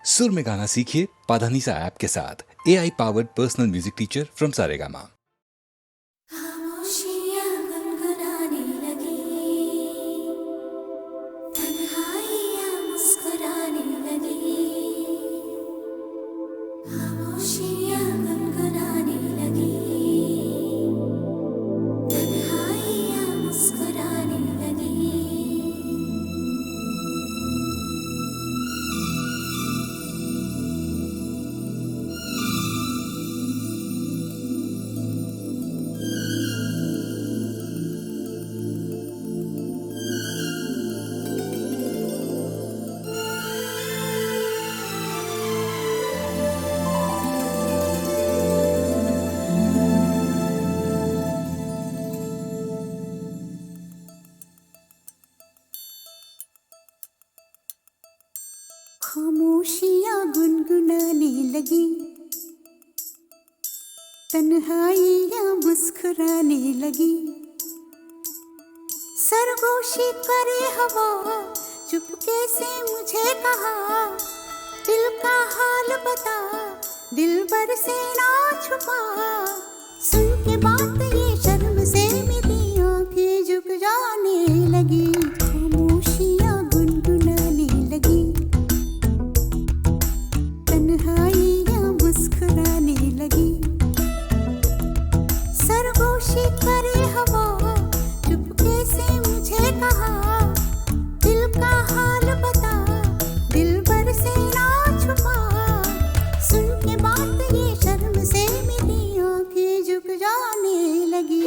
सुर में गाना सीखिए पाधानीसा ऐप के साथ। AI powered personal music teacher from Saregama. खामोशियाँ गुनगुनाने लगी, तन्हाइयाँ मुस्कुराने लगी। खामोशियाँ गुनगुनाने लगी, तन्हाइयाँ मुस्कुराने लगी। खामोशियाँ गुनगुनाने लगी, तन्हाइयाँ मुस्कुराने लगी। सरगोशी करे हवा, चुपके से मुझे कहा, दिल का हाल बता, दिलबर से ना छुपा। सुन के बात ये शर्म से मेरी आंखें झुक जाने लगी। खामोशियाँ गुनगुनाने लगी, तन्हाइयाँ मुस्कुराने लगी। सरगोशी करे हवा, चुपके से मुझे कहा, दिल का हाल बता, दिलबर से ना छुपा। सुन के बात ये शर्म से मेरी आंखें झुक जाने लगी।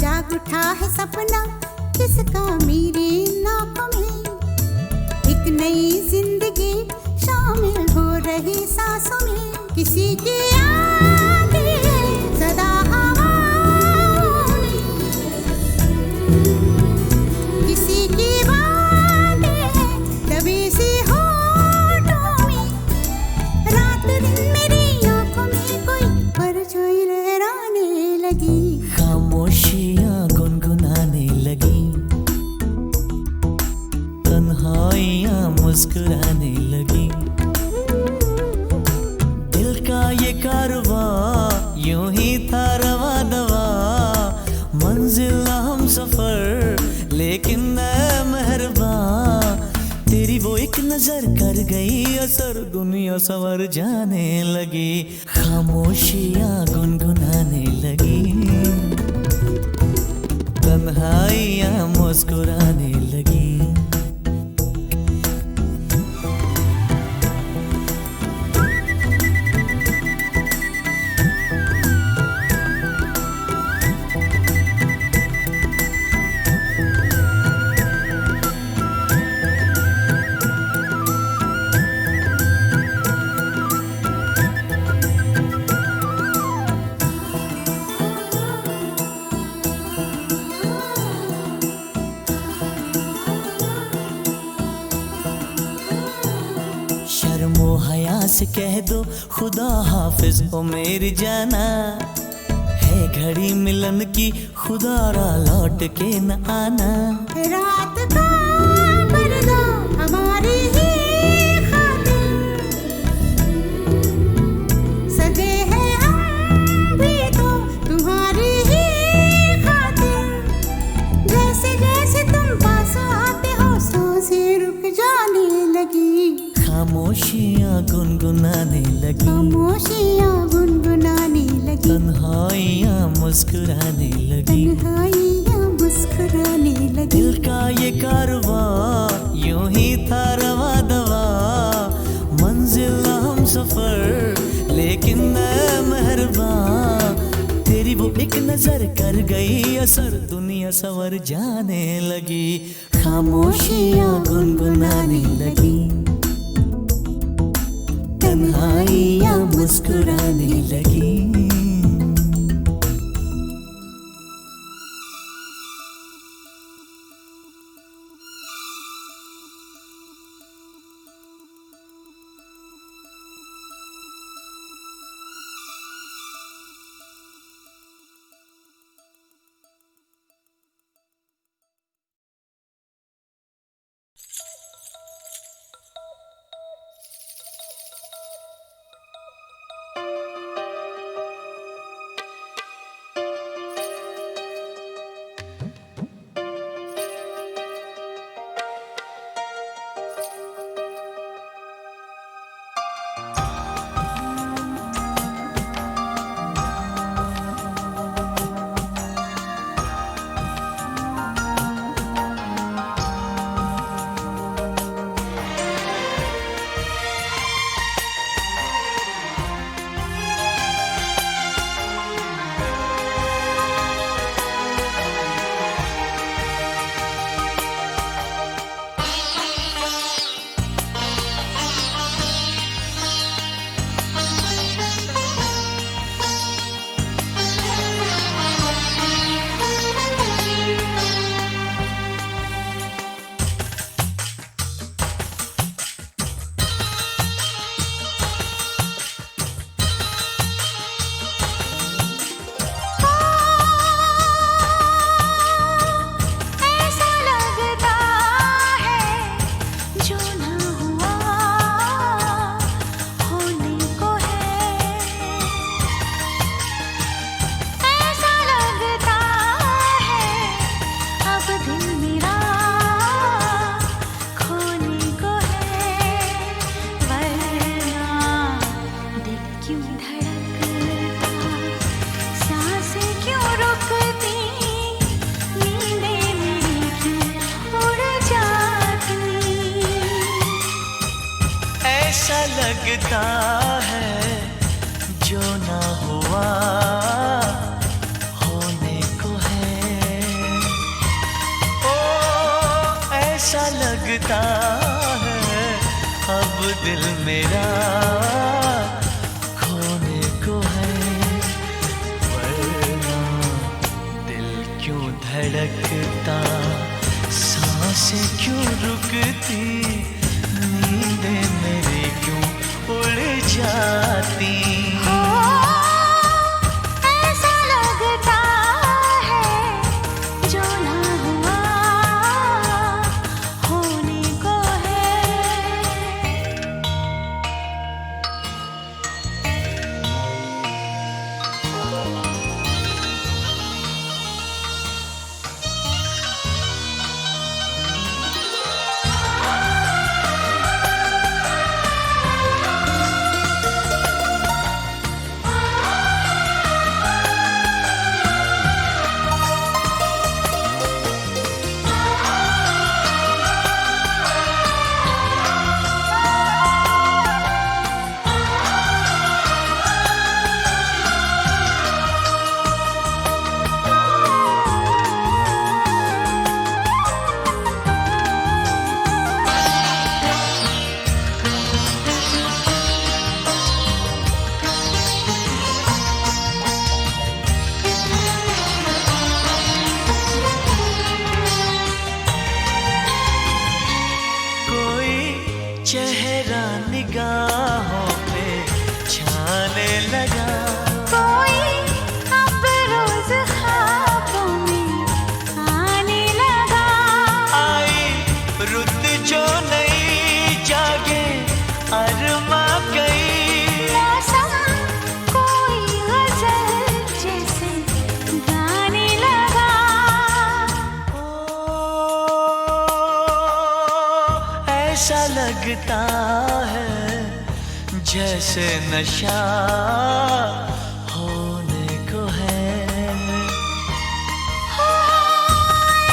जाग उठा है सपना किसका मेरी नाकों में, एक नई जिंदगी शामिल हो रही सांसों में। किसी की याद है सदा हवाओं में, किसी की बातें हैं दबी सी होठों में। रात दिन मेरी आंखों में कोई परछाई लहराने लगी। खामोशियाँ गुनगुनाने लगी, तन्हाइयाँ मुस्कुराने लगी। दिल का ये कारवां यूं ही था रवा दवा, मंजिल ना हम सफर लेकिन मैं मेहरबान। तेरी वो एक नजर कर गई असर, दुनिया संवर जाने लगी। खामोशियाँ गुनगुनाने लगी, तन्हाइयाँ मुस्कुराने लगी। शर्मो हया से कह दो खुदा हाफिज हो मेरी जाना, है घड़ी मिलन की खुदा रा लौट के न आना। रात का पर्दा हमारी ही खातिर, सजे हैं हम भी तो तुम्हारी ही खातिर। जैसे जैसे तुम पास आते हो सांसें रुक जाने लगी। खामोशियाँ गुनगुनाने लगी, खामोशियाँ गुनगुनाने लगी, तन्हाइयाँ मुस्कुराने लगी। तन्हाइयाँ मुस्कुराने लगी। दिल का ये कारवां एक नजर कर गई असर, दुनिया संवर जाने लगी, खामोशियां गुनगुनाने लगी, तन्हाइयां मुस्कुराने लगी। लगता है जो ना हुआ होने को है। ओ ऐसा लगता है अब दिल मेरा खोने को है। वरना दिल क्यों धड़कता, सांसें क्यों रुकती, नींदें मेरी क्यों उड़ जाती। ऐसा लगता है जो ना हुआ होने को है। चेहरा निगाहों पे छाने लगा, कोई अब रोज ख्वाबों में आने लगा। आई रुत जो नई जागे अरमा गई। मौसम कोई गजल जैसे गाने लगा। ओ ऐसा लगता है जैसे नशा होने को है।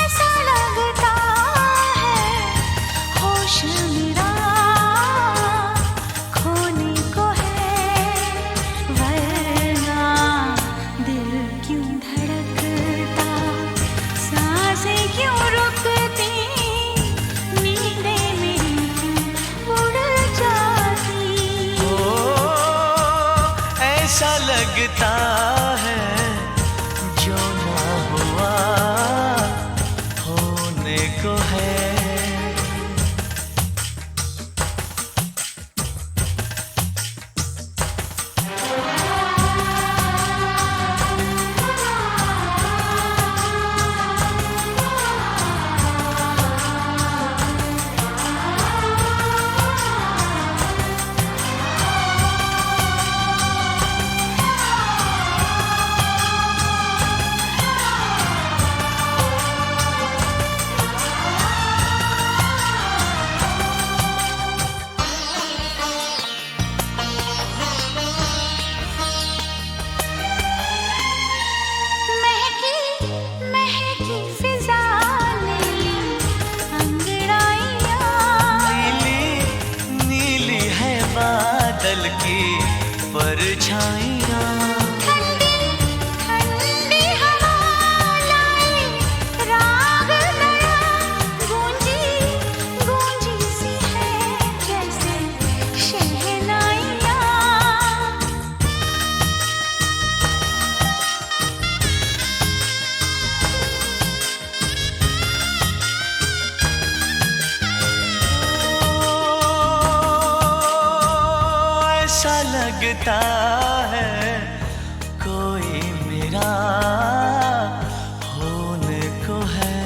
ऐसा लगता है होश मेरा खोने को है। वरना दिल क्यों सांसें क्यों रुकती, नींदें मेरी क्यों उड़ जाती। ऐसा लगता है जो ना हुआ होने को है। परछाइयाँ ठंडी ठंडी हवा लाए राग नया, गूंजी गूंजी सी है जैसे शहनाइयाँ। ऐसा लगता है कोई मेरा होने को है।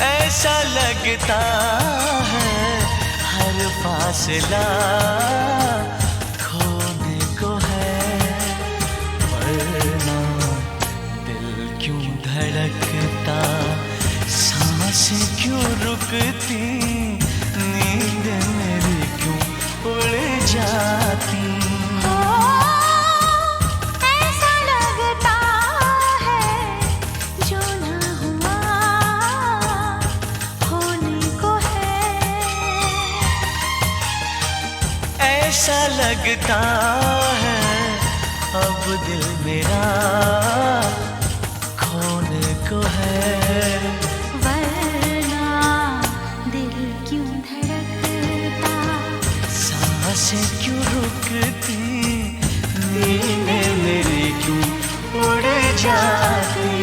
ऐसा लगता है हर फासला खोने को है। वरना दिल क्यों धड़कता, सांसें क्यों रुकती, नींद मेरी क्यों उड़ जाती। ऐसा लगता है जो ना हुआ होने को है। ऐसा लगता है अब दिल मेरा खोने को है। वरना दिल क्यों धड़कता, सांसें क्यों रुकती, नींदें मेरी क्यों उड़ जाती।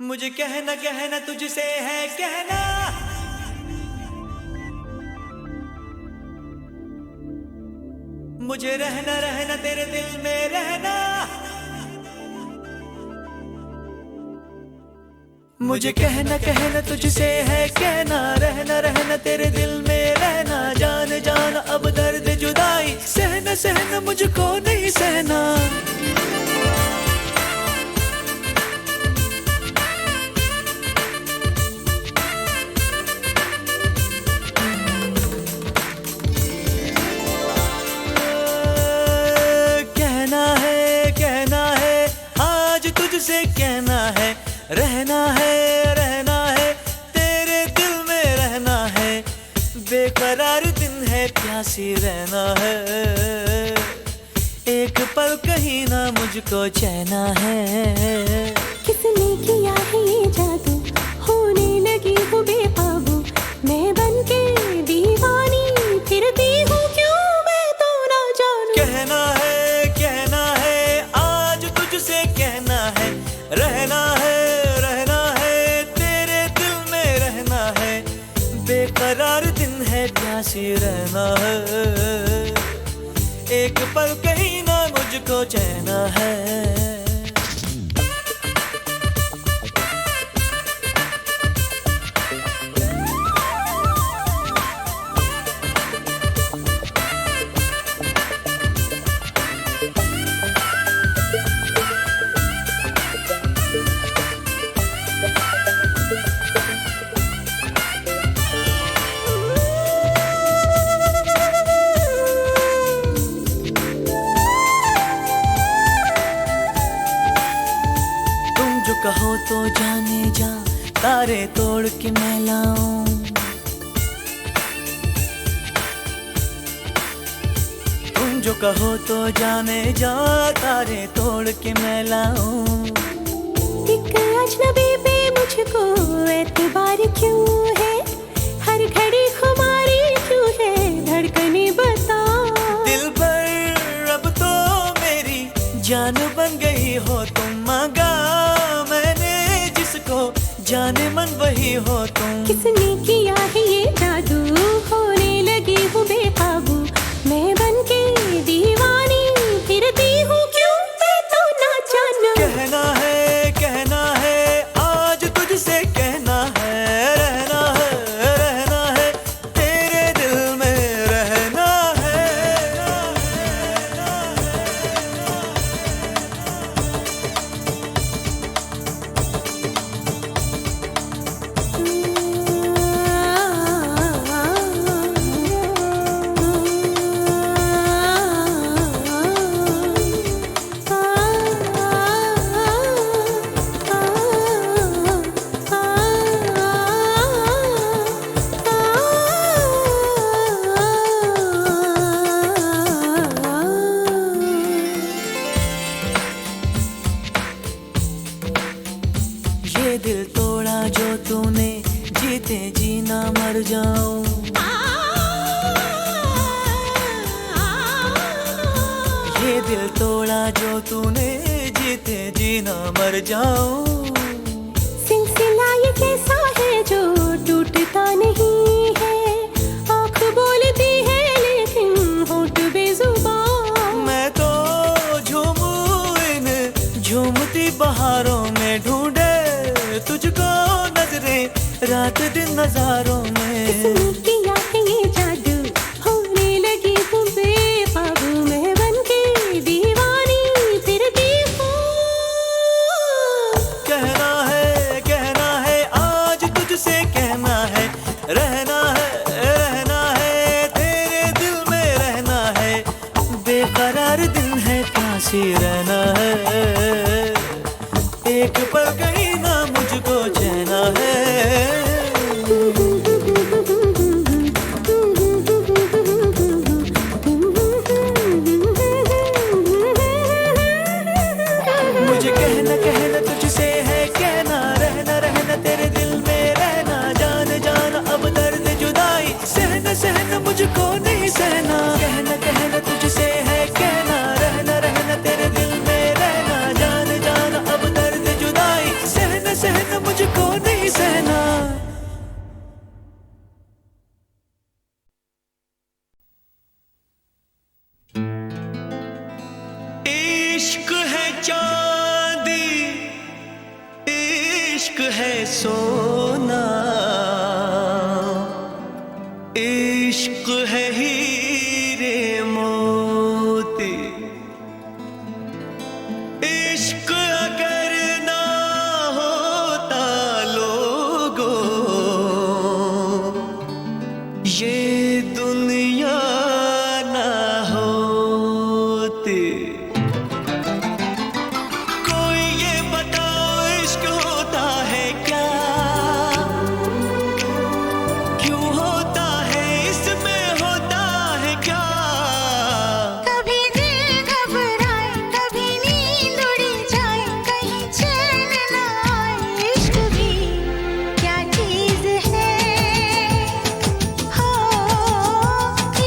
मुझे कहना कहना तुझसे है कहना, मुझे रहना रहना तेरे दिल में रहना। मुझे कहना कहना तुझसे है कहना, रहना रहना तेरे दिल में रहना। जान जान अब दर्द जुदाई, सहना सहना मुझको नहीं सहना। तुझसे कहना है, रहना है तेरे दिल में रहना है। बेकरार दिन है प्यासी रहना है, एक पल कहीं ना मुझको चैना है। किसने किया है ये जादू, होने लगी हूँ बेकाबू, मैं बनके दीवानी फिरती हूँ, क्यों मैं तो ना जानूं। कहना है आज तुझसे कहना है, रहना है तेरे दिल में रहना है। बेकरार दिन है प्यासी रहना है, एक पल कहीं ना मुझको चैना है। कहो तो जाने जा, तारे तोड़ के मैं लाऊं। तुम जो कहो तो जाने जा, तारे तोड़ के मैं लाऊं। एक अजनबी पे मुझको एतबार क्यों है, हर घड़ी खुमारी क्यों है, धड़कने बता। दिल भर अब तो मेरी जान बन गई हो तुम, मांगा मैंने जिसको, जाने मन वही हो तुम। किसने किया है ये जादू, होने लगी हूँ बेकाबू, मैं बन के दीवानी फिरती हूँ, क्यों मैं तो ना जानू। कहना है आज तुझसे कहना है, रहना है तेरे दिल में रहना है। ये दिल तोड़ा जो तूने, जीते जीना मर जाऊं। ये दिल तोड़ा जो तूने, जीते जीना मर जाऊं। सिलसिला ये कैसा है जो टूटता नहीं है, आँख बोलती है लेकिन होठ बेजुबान। मैं तो झूमूं इन झूमती बहारों में, ढूंढे तुझको नजरें रात दिन नजारों में। किसने किया है ये जादू, होने लगी हूँ बेकाबू, मैं बन के दीवानी फिरती हूँ। कहना है आज तुझसे कहना है, रहना है तेरे दिल में रहना है। बेकरार दिल है प्यासी रहना है, एक पल कहीं ना मुझको चैना है। मुझे कहना तुझसे है कहना, रहना तेरे दिल में रहना। जान अब दर्द जुदाई, सहना मुझको नहीं सहना। कहना तुझसे है कहना, रहना तेरे दिल में रहना। जान अब दर्द जुदाई, सहना मुझको नहीं सहना। इश्क है चांदी, इश्क है सोना, इश्क है हीरे मोती। इश्क अगर ना होता लोगों, ये दुनिया ना होती। कोई ये बताओ इश्क होता है क्या, क्यों होता है, इसमें होता है क्या। कभी दिल घबराए, कभी नींद उड़ जाए, कहीं चैन न आए, इश्क भी क्या चीज है, हो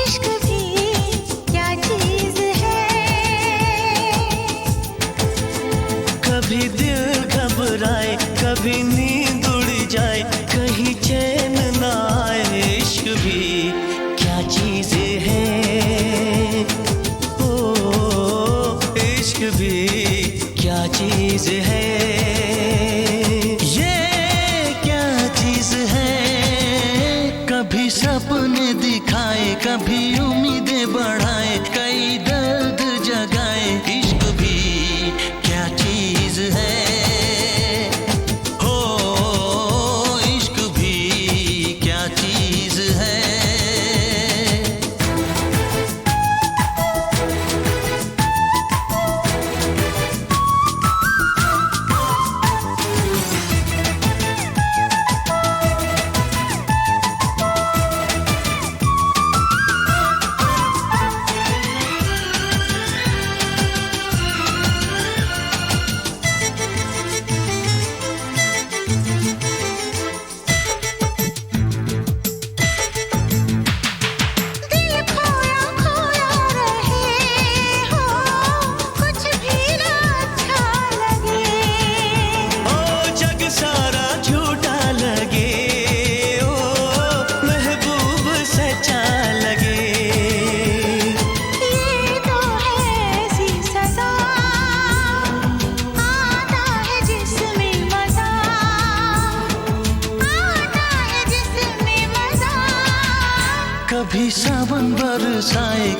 इश्क भी क्या चीज है। कभी दिल घबराए, कभी नींद उड़ जाए, कहीं चैन ना आए, इश्क भी क्या चीज है। ओ इश्क भी क्या चीज है, ये क्या चीज है। कभी सपने दिखाए, कभी उम्मीदें बढ़ाए, कई दर्द जगाए, इश्क भी क्या चीज है। हो इश्क भी क्या चीज है।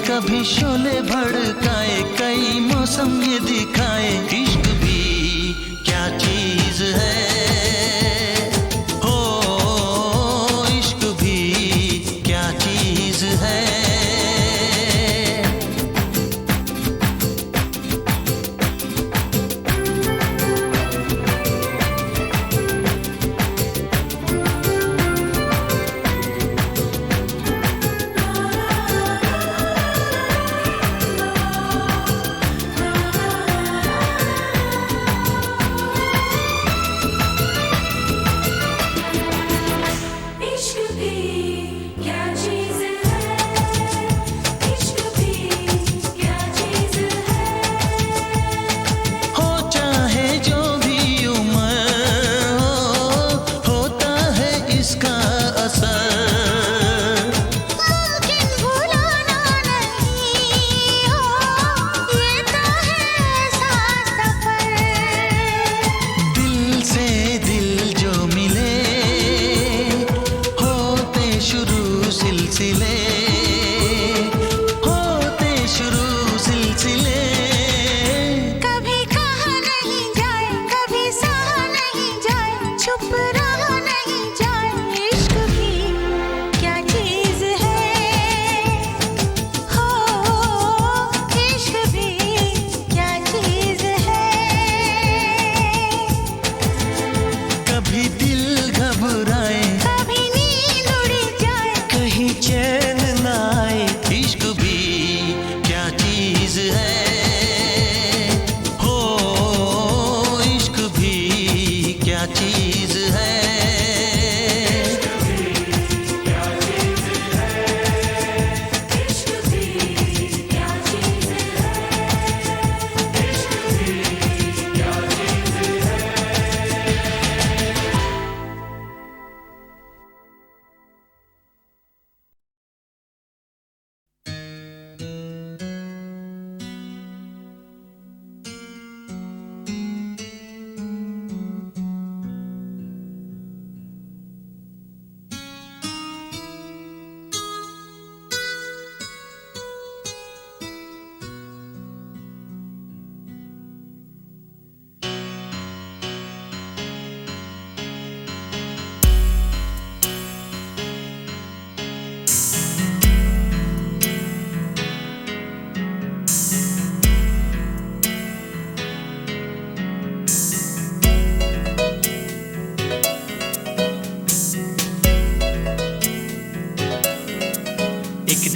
कभी शोले भड़काए, कई मौसम ये दिखाए, इश्क भी क्या चीज है, हो इश्क भी क्या चीज है।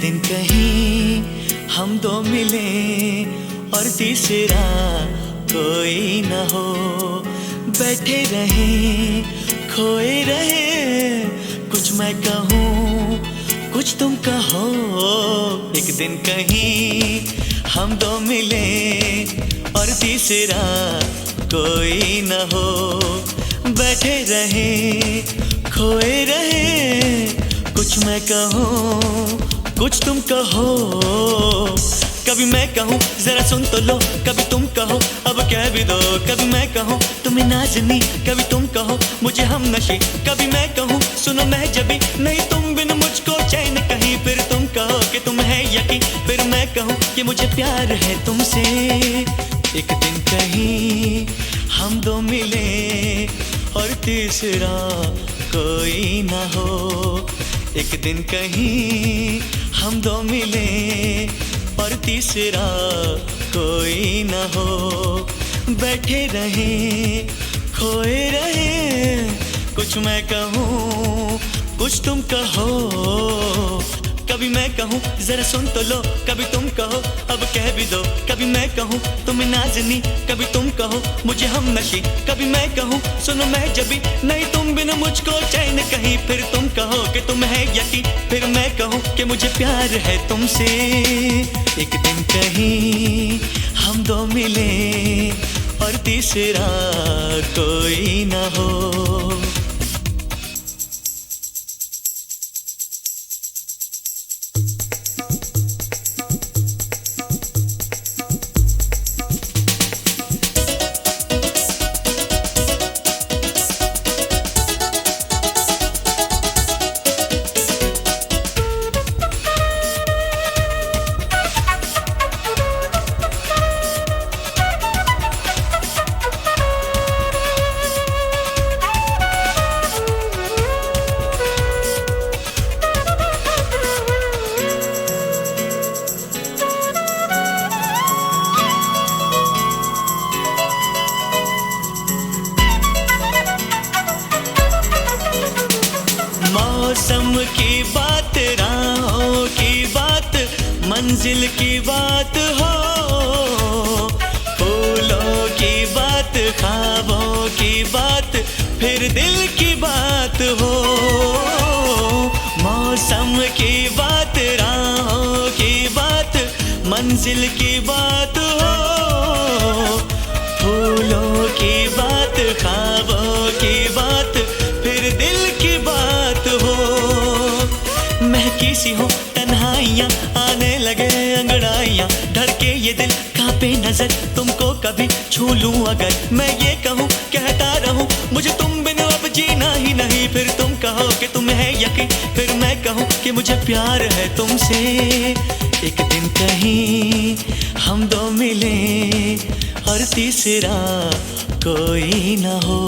दिन कहीं हम दो मिले और तीसरा कोई न हो, बैठे रहे खोए रहे, कुछ मैं कहूँ कुछ तुम कहो। एक दिन कहीं हम दो मिले और तीसरा कोई न हो, बैठे रहे खोए रहे, कुछ मैं कहूँ कुछ तुम कहो। कभी मैं कहूँ जरा सुन तो लो, कभी तुम कहो अब कह भी दो, कभी मैं कहूँ तुम्हें नाज़नी, कभी तुम कहो मुझे हम नशी, कभी मैं कहूँ सुनो मैं जबी, नहीं तुम बिन मुझको चैन कहीं, फिर तुम कहो कि तुम है यकीन, फिर मैं कहूँ कि मुझे प्यार है तुमसे। एक दिन कहीं हम दो मिले और तीसरा कोई ना हो, एक दिन कहीं हम दो मिले और तीसरा कोई न हो, बैठे रहे खोए रहे, कुछ मैं कहूँ कुछ तुम कहो। कभी मैं कहूँ जरा सुन तो लो, कभी तुम कहो अब कह भी दो, कभी मैं कहूँ तुम्हें नाज़नी, कभी तुम कहो मुझे हम नशी, कभी मैं कहूँ सुनो मैं जबी, नहीं तुम बिन मुझको चैन कहीं, फिर तुम कहो कि तुम है यकीन, फिर मैं कहूँ कि मुझे प्यार है तुमसे। एक दिन कहीं हम दो मिले और तीसरा कोई ना हो। मौसम की बात, राहों की बात, मंजिल की बात हो, फूलों की बात, ख्वाबों की बात, फिर दिल की बात हो। मौसम की बात, राहों की बात, मंजिल की बात हो, फूलों की बात, ख्वाबों की बात, फिर दिल की बात हो। महकी सी हो तन्हाइयाँ, आने लगे अंगड़ाइयाँ, धड़के ये दिल, कांपे नजर, तुमको कभी छू लूं अगर। मैं ये कहूँ कहता रहूँ, मुझे तुम बिन अब जीना ही नहीं। फिर तुम कहो कि तुम्हें है यकीन, फिर मैं कहूँ कि मुझे प्यार है तुमसे। एक दिन कहीं हम दो मिले और तीसरा कोई ना हो।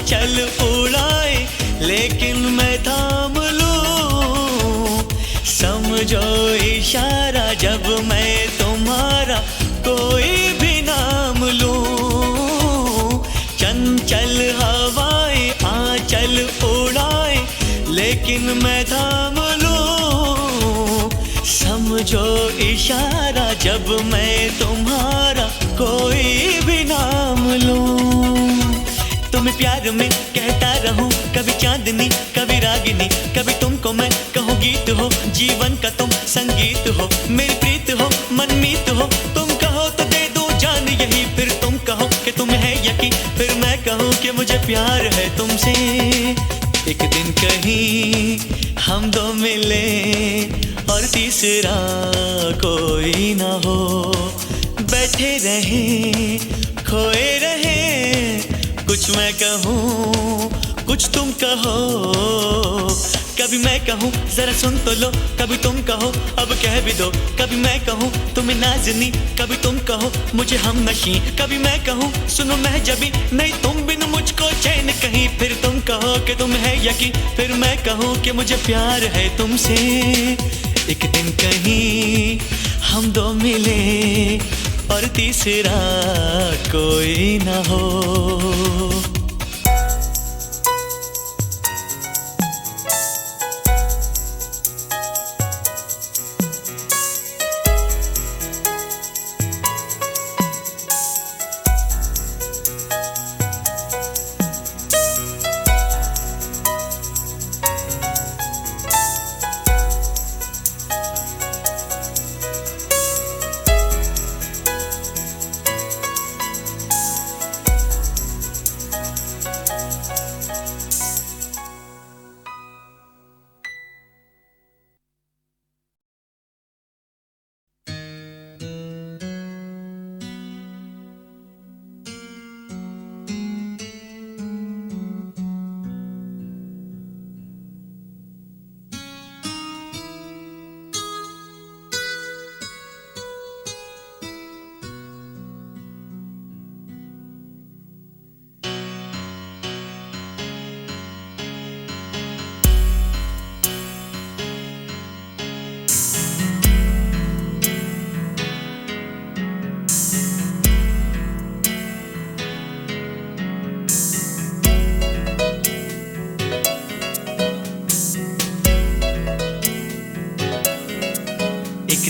चल उड़ाए लेकिन मैं थाम लूं, समझो इशारा जब मैं तुम्हारा कोई भी नाम लूं। चंचल हवाएं आंचल उड़ाए लेकिन मैं थाम लूं, समझो इशारा जब मैं तुम्हारा कोई भी नाम लूं। तुम्हें प्यार में कहता रहूं, कभी चांदनी कभी रागिनी, कभी तुमको मैं कहूँ गीत हो, जीवन का तुम संगीत हो, मेरी प्रीत हो मनमीत हो। तुम कहो तो दे दूं जान यही, फिर तुम कहो कि तुम्हें है यकीन, फिर मैं कहूँ कि मुझे प्यार है तुमसे। एक दिन कहीं हम दो मिले और तीसरा कोई ना हो, बैठे रहे खोए रहे, कुछ मैं कहूँ कुछ तुम कहो, कभी मैं कहूँ जरा सुन तो लो, कभी तुम कहो अब कह भी दो, कभी मैं कहूँ तुम्हें नाज़नी, कभी तुम कहो मुझे हमनशी, कभी मैं कहूँ सुनो मैं जबी, नहीं तुम बिन मुझको चैन कहीं, फिर तुम कहो कि तुम है यकीन, फिर मैं कहूँ कि मुझे प्यार है तुमसे। एक दिन कहीं हम दो मिले और तीसरा कोई ना हो।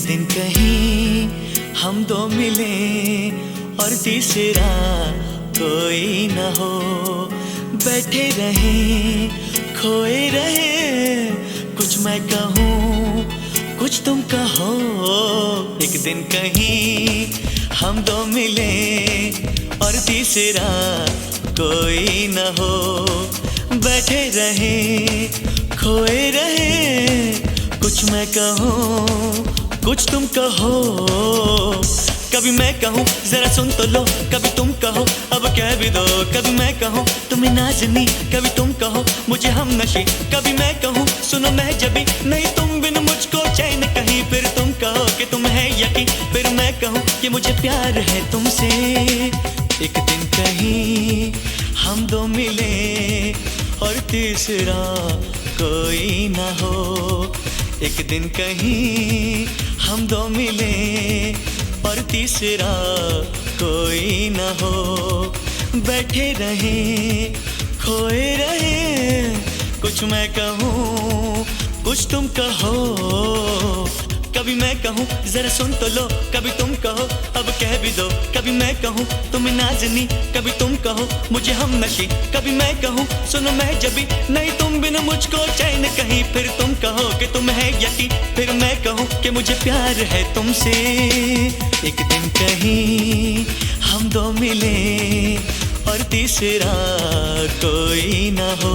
दिन कहीं हम दो मिले और तीसरा कोई न हो, बैठे रहे खोए रहे, कुछ मैं कहूँ कुछ तुम कहो। एक दिन कहीं हम दो मिले और तीसरा कोई न हो, बैठे रहे खोए रहे, कुछ मैं कहूँ कुछ तुम कहो। कभी मैं कहूँ जरा सुन तो लो, कभी तुम कहो अब कह भी दो। कभी मैं कहूँ तुम्हें नाज़नी, कभी तुम कहो मुझे हम नशी। कभी मैं कहूँ सुनो मैं जबी, नहीं तुम बिन मुझको चैन कहीं। फिर तुम कहो कि तुम है यकीन, फिर मैं कहूँ कि मुझे प्यार है तुमसे। एक दिन कहीं हम दो मिले और तीसरा कोई ना हो। एक दिन कहीं हम दो मिले और तीसरा कोई ना हो। बैठे रहे खोए रहे, कुछ मैं कहूँ कुछ तुम कहो। कभी मैं कहूँ जरा सुन तो लो, कभी तुम कहो अब कह भी दो। कभी मैं कहूँ तुम्हें नाज़नी, कभी तुम कहो मुझे हम नशी। कभी मैं कहूँ सुनो मैं जबी, नहीं तुम बिन मुझको चैन कहीं। फिर तुम कहो कि तुम है यकीन, फिर मैं कहूँ कि मुझे प्यार है तुमसे। एक दिन कहीं हम दो मिले और तीसरा कोई ना हो।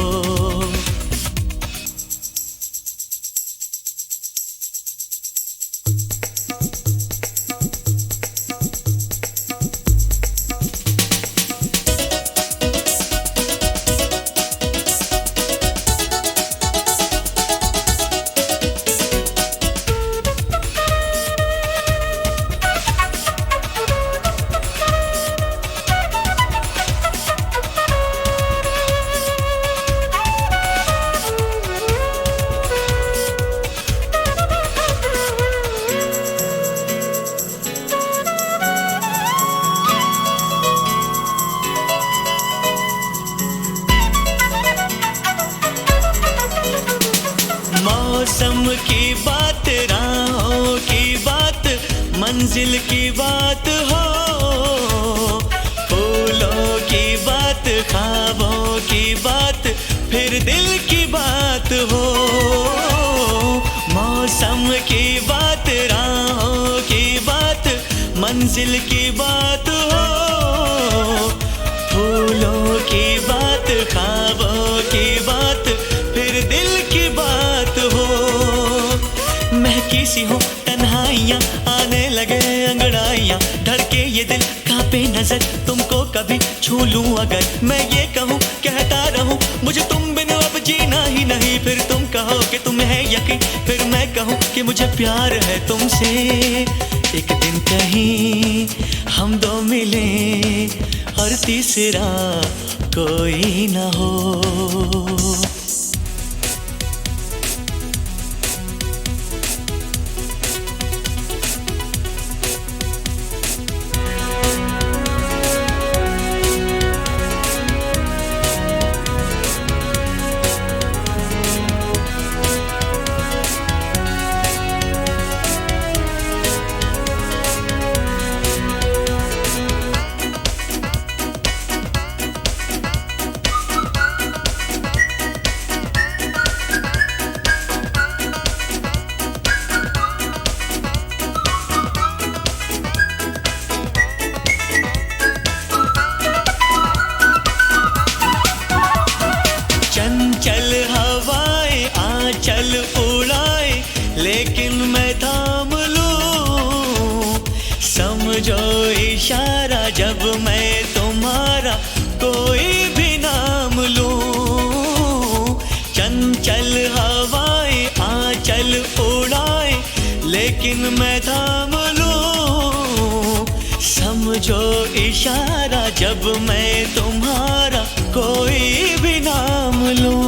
मौसम की बात, राहों की बात, मंजिल की बात हो। फूलों की बात, ख्वाबों की बात, फिर दिल की बात हो। मौसम की बात, राहों की बात, मंजिल की बात हो। फूलों की बात, ख्वाबों की बात, फिर दिल की बात हो। महकी सी हो तन्हाइयाँ, आने लगे अंगड़ाइयाँ, धड़के ये दिल कांपे नजर, तुमको कभी छू लूं अगर। मैं ये कहूँ कहता रहूँ मुझे तुम बिन अब जीना ही नहीं। फिर तुम कहो कि तुम है यकीन, फिर मैं कहूँ कि मुझे प्यार है तुमसे। एक दिन कहीं हम दो मिले और तीसरा कोई ना हो। चंचल हवाएं आंचल उड़ाए, लेकिन मैं थाम लूं। समझो इशारा जब मैं तुम्हारा कोई भी नाम लूं। चंचल हवाएं आंचल उड़ाए, लेकिन मैं थाम लूं। समझो इशारा जब मैं तुम्हारा कोई भी नाम लूं।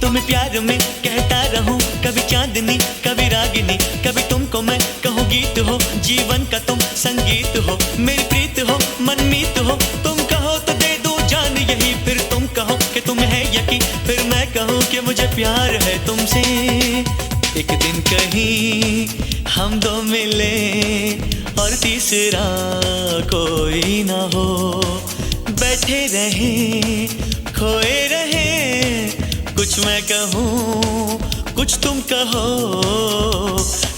तुम्हें प्यार में कहता रहूं, कभी चांदनी कभी रागिनी, कभी तुमको मैं कहूँ गीत हो, जीवन का तुम संगीत हो। मेरी प्रीत हो मनमीत हो, तुम कहो तो दे दूं जान यही। फिर तुम कहो कि तुम है यकीन, फिर मैं कहूँ कि मुझे प्यार है तुमसे। एक दिन कहीं हम दो मिले और तीसरा कोई ना हो। बैठे रहे खोए रहे, कुछ मैं कहूँ कुछ तुम कहो।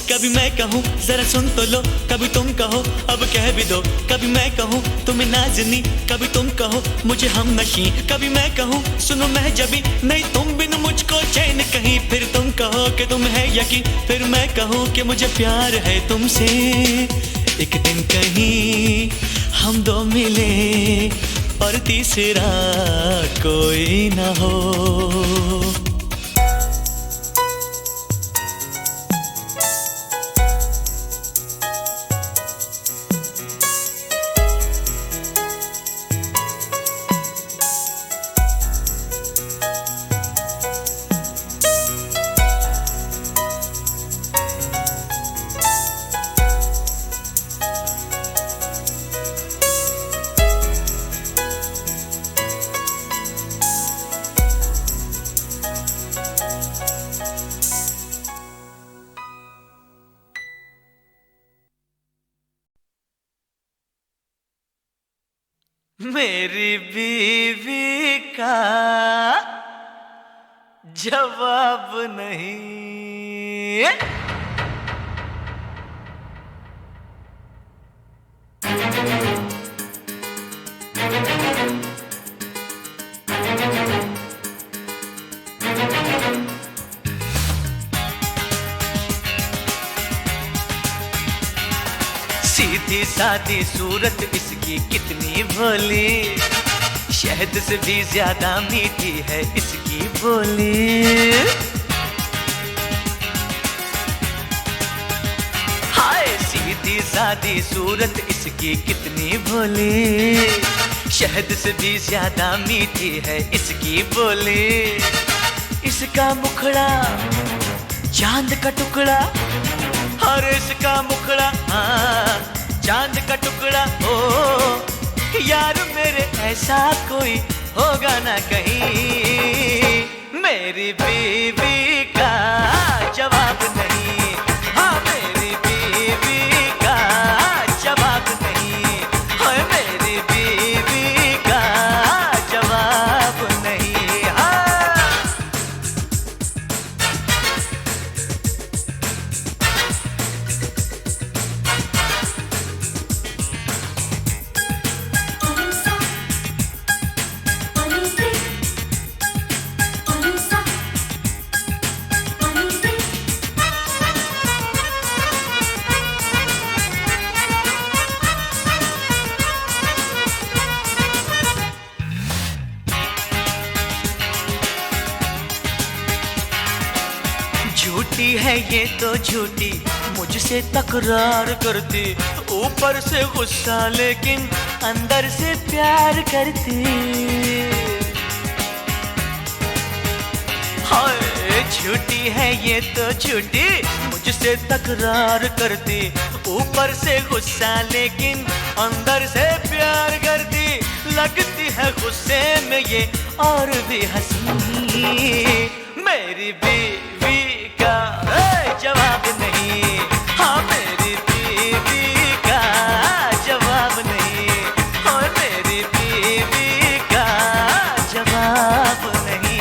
कभी मैं कहूँ जरा सुन तो लो, कभी तुम कहो अब कह भी दो, कभी मैं कहूँ तुम्हें नाज़नी, कभी तुम कहो मुझे हमनशी, कभी मैं कहूँ सुनो मैं जबी, नहीं तुम बिन मुझको चैन कहीं, फिर तुम कहो कि तुम है यकीन, फिर मैं कहूँ कि मुझे प्यार है तुमसे। एक दिन कहीं हम दो मिले और तीसरा कोई ना हो। मेरी बीवी का जवाब नहीं। सीधी सादी सूरत इसकी कितनी भोली, शहद से भी ज्यादा मीठी है इसकी बोली। हाय सीधी सादी सूरत इसकी कितनी भोली, शहद से भी ज्यादा मीठी है इसकी बोली। इसका मुखड़ा चांद का टुकड़ा, और इसका मुखड़ा हाँ चांद का टुकड़ा हो। यार मेरे ऐसा कोई होगा ना कहीं, मेरी बीवी का जवाब नहीं। हाँ मेरी बीवी का जवाब नहीं, हाँ मेरी बीवी का जवाब नहीं। हाँ झूठी है ये तो झूठी, मुझसे तकरार करती, ऊपर से गुस्सा लेकिन अंदर से प्यार करती। हाय झूठी है ये तो झूठी, मुझसे तकरार करती, ऊपर से गुस्सा लेकिन अंदर से प्यार करती। लगती है गुस्से में ये और भी हंसी, मेरी बीवी का जवाब नहीं। हाँ मेरी बीवी का जवाब नहीं, हाँ मेरी बीवी का जवाब नहीं।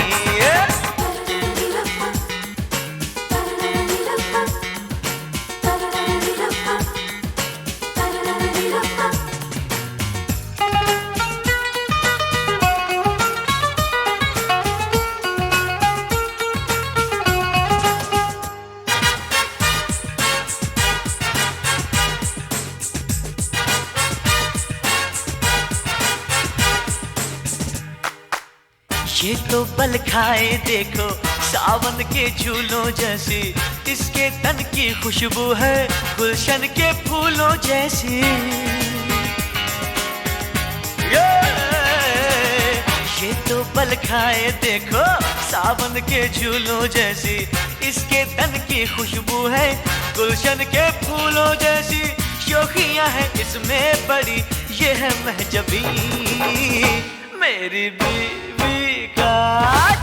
ये तो बल खाए देखो सावन के झूलों जैसी, इसके तन की खुशबू है गुलशन के फूलों जैसी। ये तो बल खाए देखो सावन के झूलों जैसी, इसके तन की खुशबू है गुलशन के फूलों जैसी। शोखियां है इसमें बड़ी ये है महजबी, मेरी बीवी का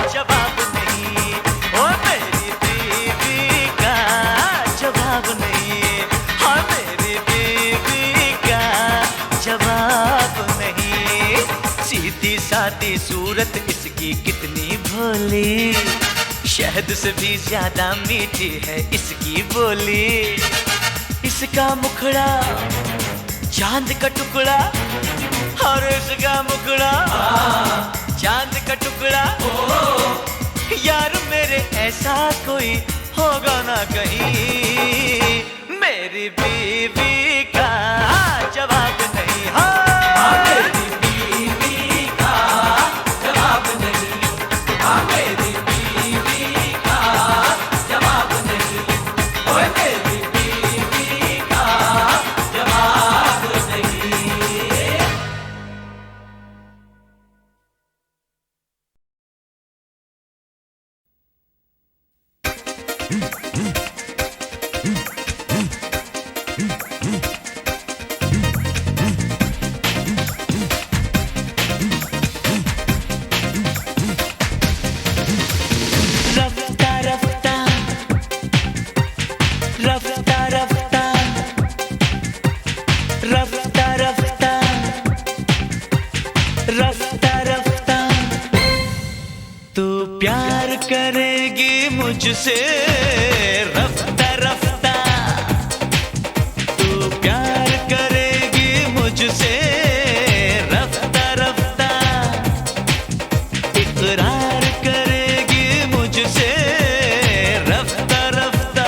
जवाब नहीं। ओ मेरी बीवी का जवाब नहीं, हाँ मेरी बीवी का जवाब नहीं। सीधी सादी सूरत इसकी कितनी भोली, शहद से भी ज्यादा मीठी है इसकी बोली। इसका मुखड़ा चांद का टुकड़ा, और इसका मुखड़ा चांद का टुकड़ा। यार मेरे ऐसा कोई होगा ना कहीं, मेरी बीवी का जवाब नहीं। हाँ मेरी बीवी का जवाब नहीं, हाँ मेरी बीवी का जवाब नहीं, ओए मेरी बीवी का जवाब नहीं। रफ्ता रफ्ता रफ्ता रफ्ता रफ्ता रफ्ता रफ्ता रफ्ता, तू प्यार करेगी मुझसे रफ्ता रफ्ता, तू प्यार करेगी मुझसे रफ्ता रफ्ता, इकरार करेगी मुझसे रफ्ता रफ्ता,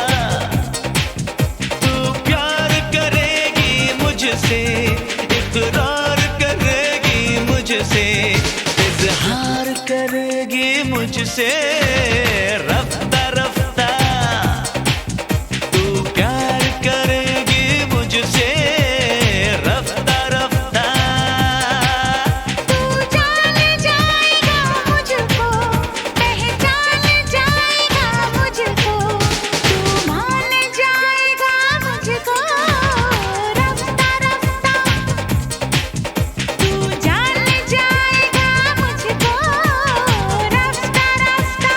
तू प्यार करेगी मुझसे, इकरार करेगी मुझसे, इजहार करेगी मुझसे रफ्ता रफ्ता, तू प्यार करेगी मुझसे रफ्ता रफ्ता। तू जान जाएगा मुझको, पहचान जाएगा मुझको, तू मान जाएगा मुझको रफ्ता रफ्ता, तू जान जाएगा मुझको रफ्ता रफ्ता।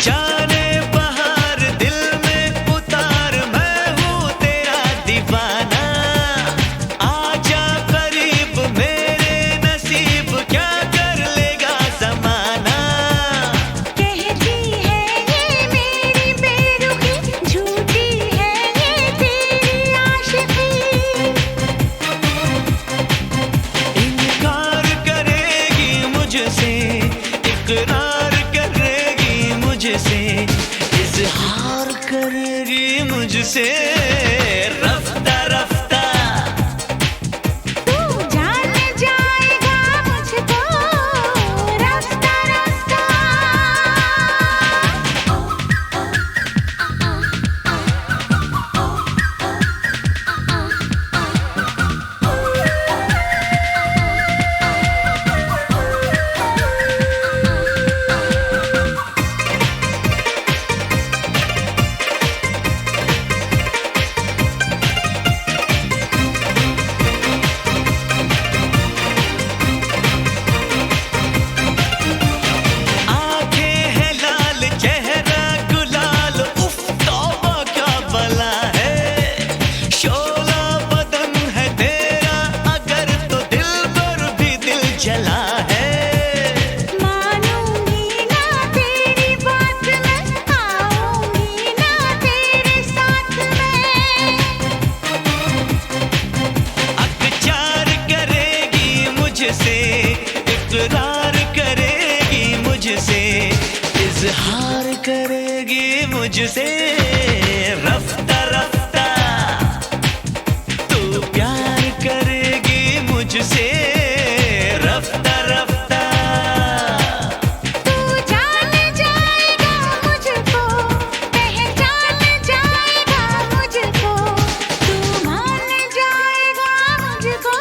जाने बहार दिल में उतार, मैं हूँ तेरा दीवाना, आजा करीब मेरे नसीब, क्या कर लेगा ज़माना। कहती है ये मेरी बेरुखी, झूठी है ये तेरी आशिकी, इनकार करेगी मुझसे, इकरार करेगी मुझसे, इजहार करेगी मुझसे रफ्ता रफ्ता, तू जान जाएगा मुझको रफ्ता रफ्ता। आंखें हैं लाल, चेहरा गुलाल, उफ तौबा क्या बला है, शोला बदन है तेरा अगर तो दिल पर भी दिल जला है। मानूंगी ना तेरी बात मैं, आऊंगी ना तेरे साथ मैं, अकचार करेगी मुझसे, इकरार करेगी मुझसे, इजहार करेगी मुझसे रफ्ता रफ्ता, तू प्यार करेगी मुझसे रफ्ता रफ्ता। तू जान जाएगा मुझको, पहचान जाएगा मुझको, तू मान जाएगा मुझको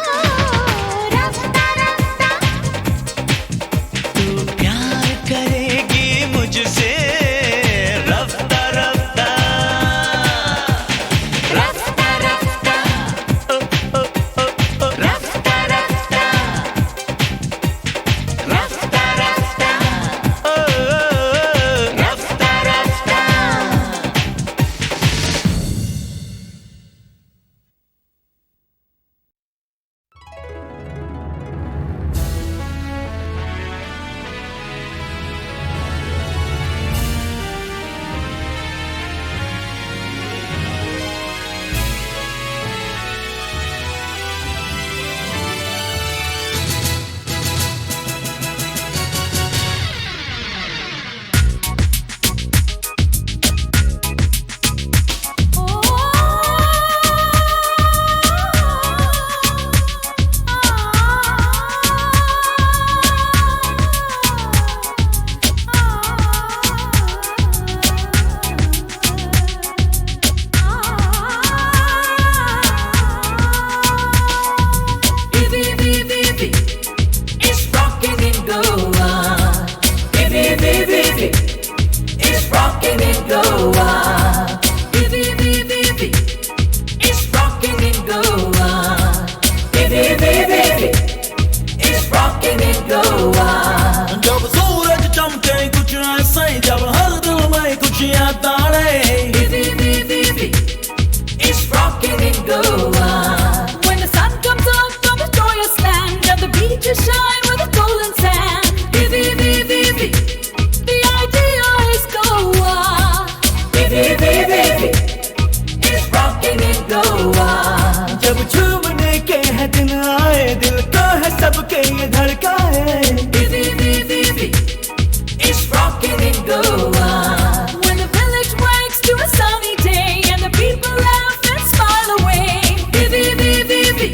Goa. When the village wakes to a sunny day and the people laugh and smile away. Vivi, vivi, vivi,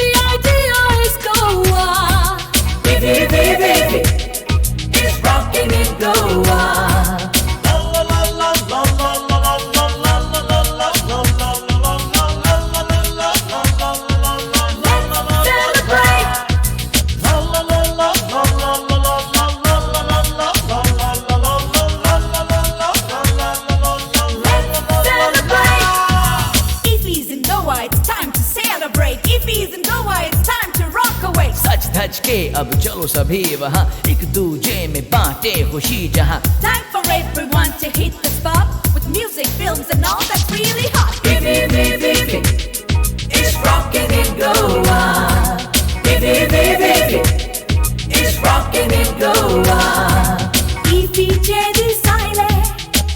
the idea is Goa. Vivi, vivi, vivi, it's rocking in Goa. धज के अब चलो सभी वहाँ एक दूजे में बांटे खुशी जहाँ. Time for everyone to hit the spot with music, films and all that's really hot. Vivi, vivi, vivi, it's rocking in Goa. Vivi, vivi, vivi, it's rocking in Goa. İfiçedi sayle,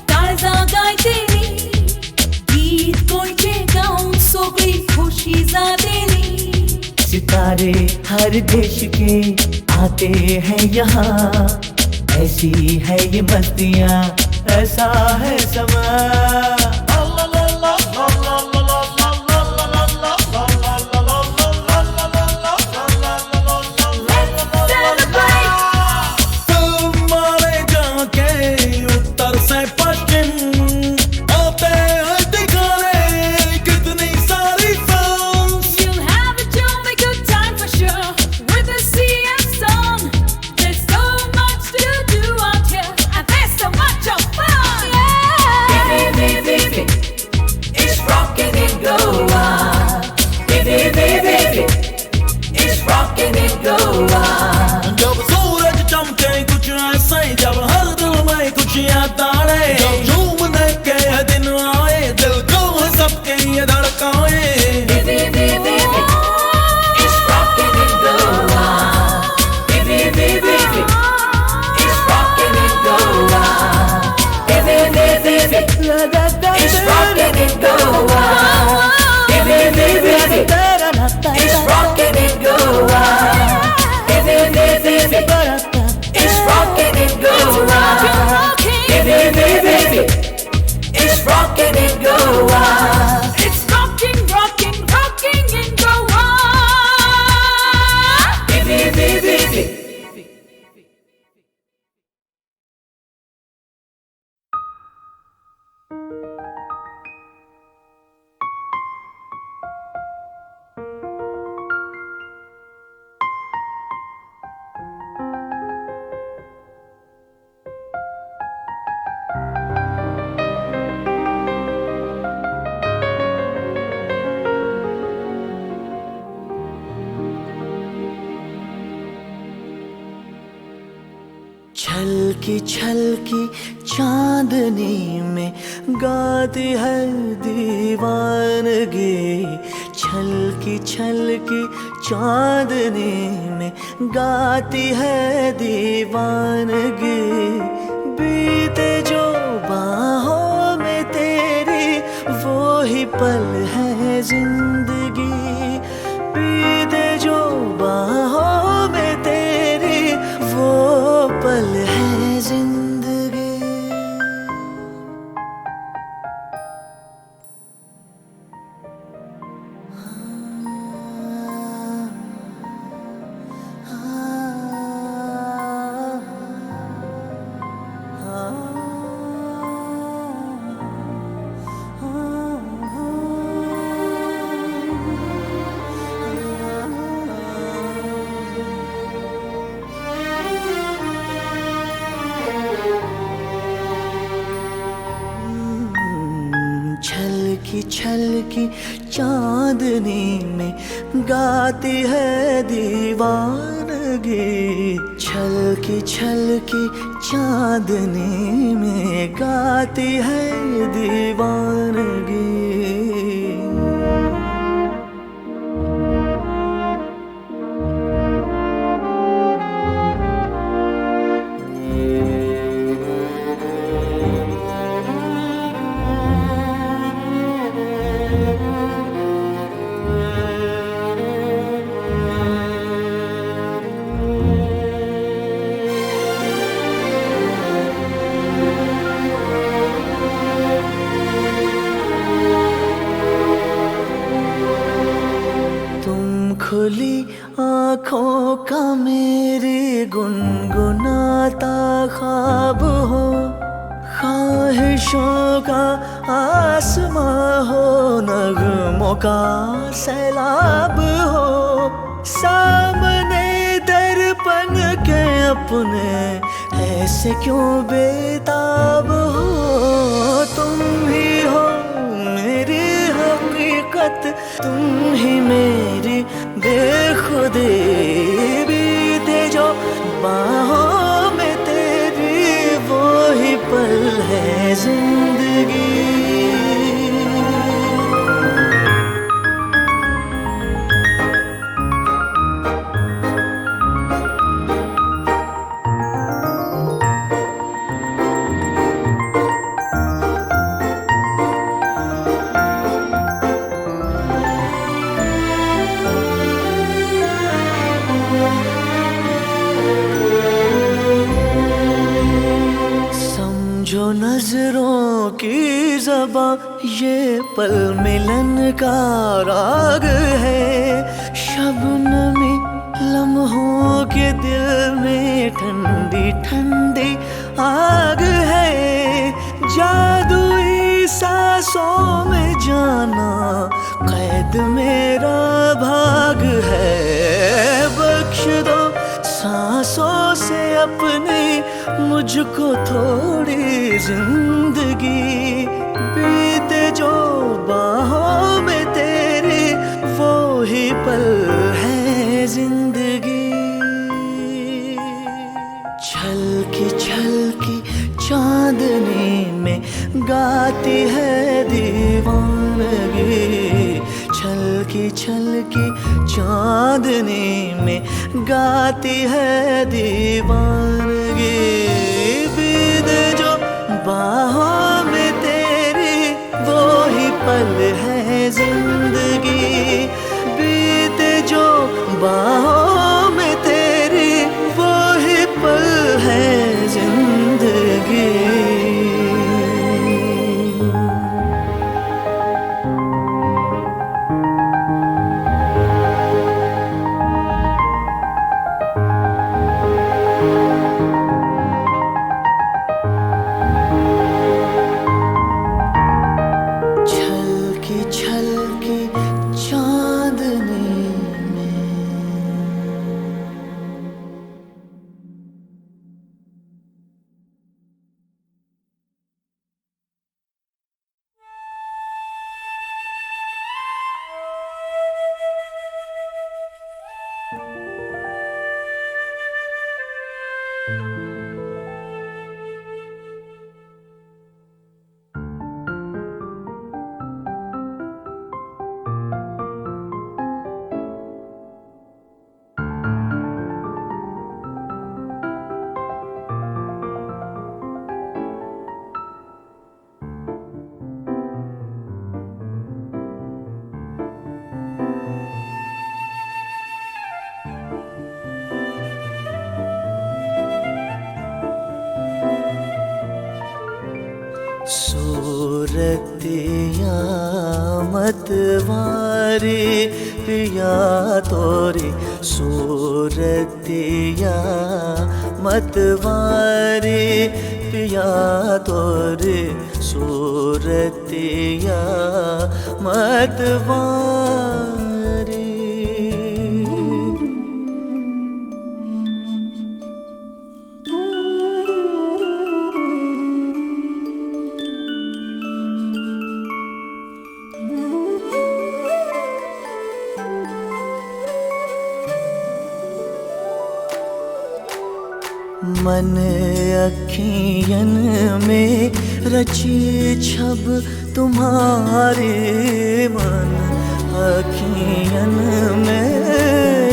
tarza gaydeni, git koyce gaun sogli खुशी ज़ादेनी. सितारे हर देश के आते हैं यहाँ, ऐसी है ये मस्तियाँ, ऐसा है समा. जब सूरज चमके कुछ ऐसा ही, जब हर दिल में खुशियाँ ताड़े, जब झूमने के दिन आए, दिल को सबके ये धड़काए. Vivi, vivi, vivi, it's rocking in Goa. Vivi, vivi, vivi, it's rocking in Goa. Vivi, vivi, vivi, it's rocking in Goa. Vivi, vivi, vivi, it's rocking in Goa. Vivi, vivi, vivi, it's rocking in Goa. Vivi, vivi, vivi, it's rocking in Goa. It's rocking, rocking, rocking in Goa. Vivi, vivi, vivi. छलकी छलकी चांदनी में गाती है दीवानगी. छलकी छलकी चांदनी में गाती है दीवानगी. बीते जो बाहों में तेरी वो ही पल है जिंदगी. बीते जो बाहों में तेरी वो पल है जिंदगी. छलकी छलकी चांदनी में गाती है दीवानगी. छलकी छलकी चांदनी में गाती है दीवानगी. ख्वाहिशों का आसमां हो, नगमों का सैलाब हो, सामने दर्पण के अपने ऐसे क्यों बेताब हो। तुम ही हो मेरी हकीकत, तुम ही मेरी बेखुदी, बीते जो बाहों में तेरी वो ही पल है जिंदगी। जो नजरों की ज़बां ये पल मिलन का राग है, शबनमी लम्हों के दिल में ठंडी ठंडी आग है, जादुई सांसों में जाना कैद मेरा भाग है। बख्श दो सांसों से अपनी मुझको थोड़ी जिंदगी, बीते जो बाहों में तेरी वो ही पल है जिंदगी। छलकी छलकी चांदनी में गाती है दीवानगी, छलकी छलकी चांदनी में गाती है दीवानगी, बीते जो बाहों में तेरी वो ही पल है जिंदगी, बीते जो बाहों में तेरी वो ही पल है जिंदगी। सूरतिया मतवारी पिया तोरी, सूरतिया मतवारी पिया तोरी, सूरतिया मतवारी। मन अखियन में रची छब तुम्हारे, मन अखियन में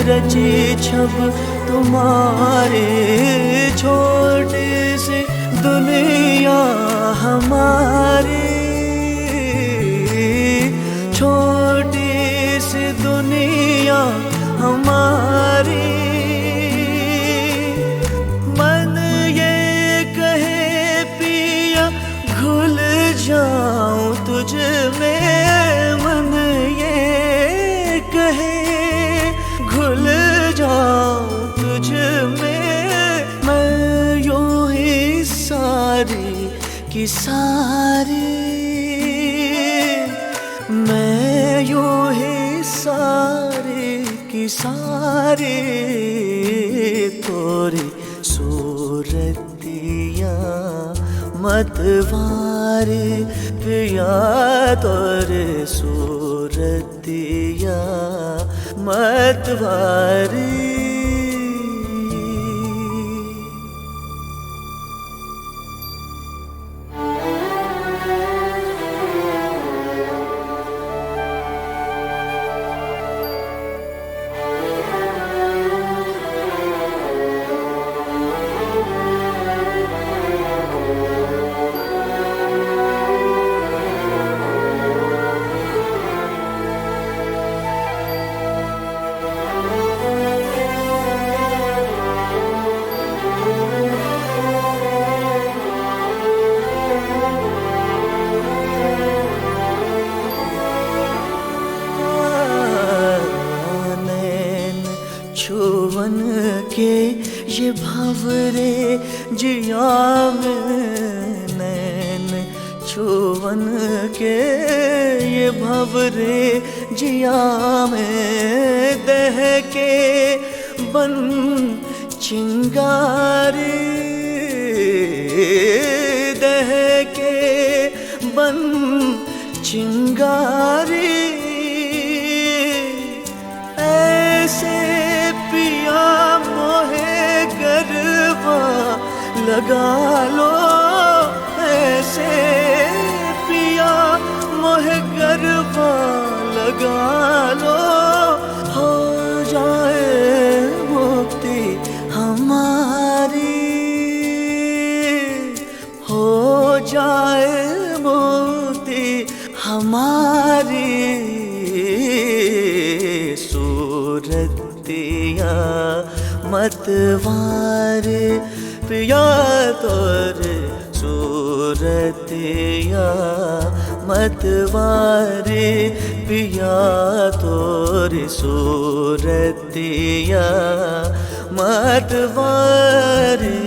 रची छब तुम्हारे, छोटी सी दुनिया हमारी, छोटी सी दुनिया हमारी। जाऊं तुझ में, मन ये कहे घुल जाऊं तुझ में, मैं यूं ही सारी की सारी मैं यूं ही सारी की सारी तोरी सूरतिया मतवारी पिया तोरे सूरतिया मतवारी छुवन के ये भंवरे जिया में नैन छुवन के ये भंवरे जिया में दह के बन चिंगारी दह के बन चिंगारी ऐसे पिया मोहे गरबा लगा लो ऐसे पिया मोहे गरबा लगा लो हो जाए मुक्ति हमारी हो जाए मुक्ति हमारी सूरतिया मतवारे पिया तोरे सूरतिया मतवारे पिया तोरे सूरतिया मतवारे